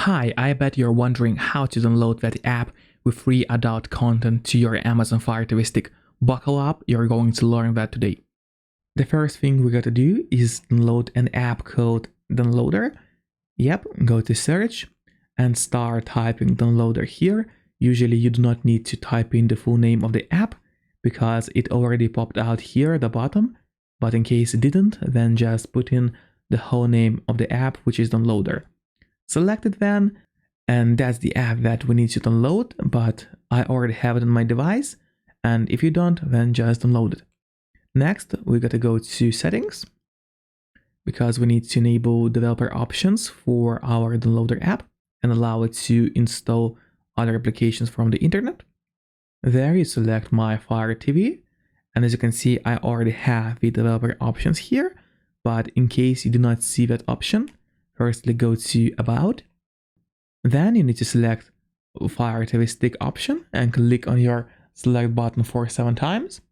Hi, I bet you're wondering how to download that app with free adult content to your Amazon Fire TV Stick. Buckle up, you're going to learn that today. The first thing we gotta do is download an app called Downloader. Yep, go to search and start typing Downloader here. Usually you do not need to type in the full name of the app because it already popped out here at the bottom. But in case it didn't, then just put in the whole name of the app, which is Downloader. Select it then, and that's the app that we need to download, but I already have it on my device, and if you don't, then just download it. Next, we gotta go to settings, because we need to enable developer options for our downloader app and allow it to install other applications from the internet. There you select my Fire TV, and as you can see, I already have the developer options here, but in case you do not see that option, firstly go to About, then you need to select Fire TV Stick option and click on your select button for 7 times.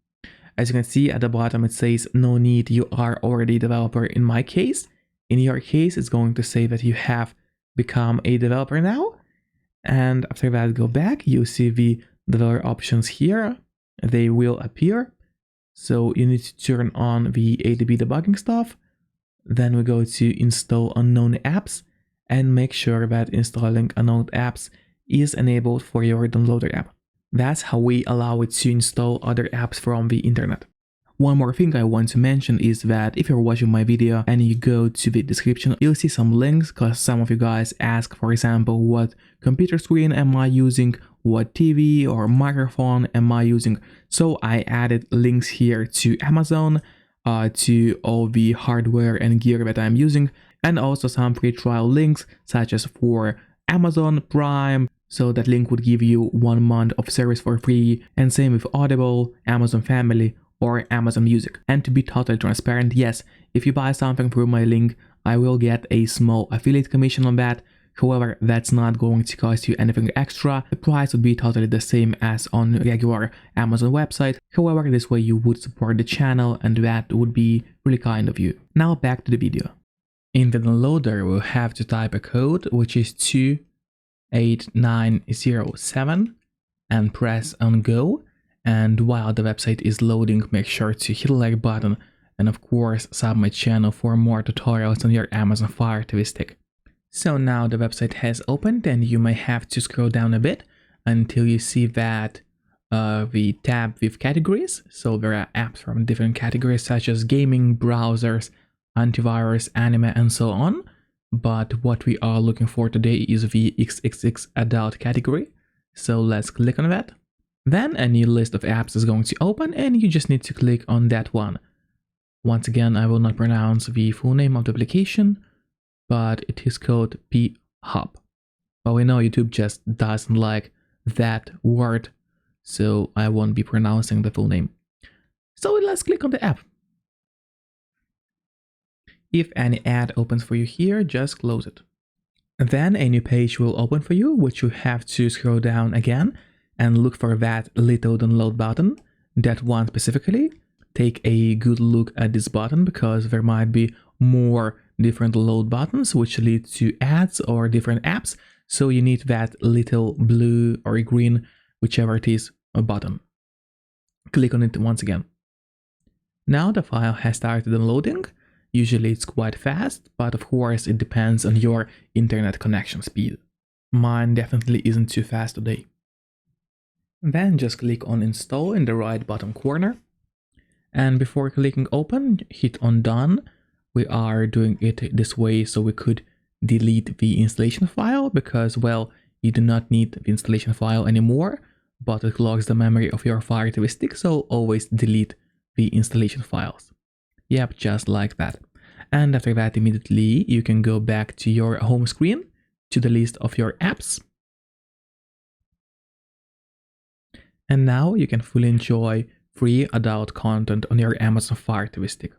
As you can see at the bottom it says no need, you are already a developer in my case. In your case it's going to say that you have become a developer now, and after that go back, you see the developer options here, they will appear. So you need to turn on the ADB debugging stuff. Then we go to install unknown apps and make sure that installing unknown apps is enabled for your downloader app. That's how we allow it to install other apps from the internet. One more thing I want to mention is that if you're watching my video and you go to the description, you'll see some links because some of you guys ask, for example, what computer screen am I using, what TV or microphone am I using. So I added links here to Amazon, to all the hardware and gear that I'm using, and also some free trial links such as for Amazon Prime, so that link would give you 1 month of service for free, and same with Audible, Amazon Family or Amazon Music. And to be totally transparent, yes, if you buy something through my link, I will get a small affiliate commission on that. However, that's not going to cost you anything extra. The price would be totally the same as on regular Amazon website. However, this way you would support the channel and that would be really kind of you. Now back to the video. In the downloader, we'll have to type a code which is 28907 and press on go. And while the website is loading, make sure to hit the like button and of course sub my channel for more tutorials on your Amazon Fire TV Stick. So now the website has opened and you may have to scroll down a bit until you see that the tab with categories. So there are apps from different categories such as gaming, browsers, antivirus, anime, and so on. But what we are looking for today is the XXX adult category. So let's click on that. Then a new list of apps is going to open and you just need to click on that one. Once again, I will not pronounce the full name of the application, but it is called P-Hub. But we know YouTube just doesn't like that word, so I won't be pronouncing the full name. So let's click on the app. If any ad opens for you here, just close it. Then a new page will open for you, which you have to scroll down again and look for that little download button, that one specifically. Take a good look at this button because there might be more different load buttons which lead to ads or different apps, so you need that little blue or green, whichever it is, a button. Click on it once again. Now the file has started downloading. Usually it's quite fast, but of course it depends on your internet connection speed. Mine definitely isn't too fast today. Then just click on install in the right bottom corner, and before clicking open, hit on done. We are doing it this way so we could delete the installation file because, well, you do not need the installation file anymore, but it clogs the memory of your Fire TV Stick, so always delete the installation files. Yep, just like that. And after that, immediately you can go back to your home screen, to the list of your apps. And now you can fully enjoy free adult content on your Amazon Fire TV Stick.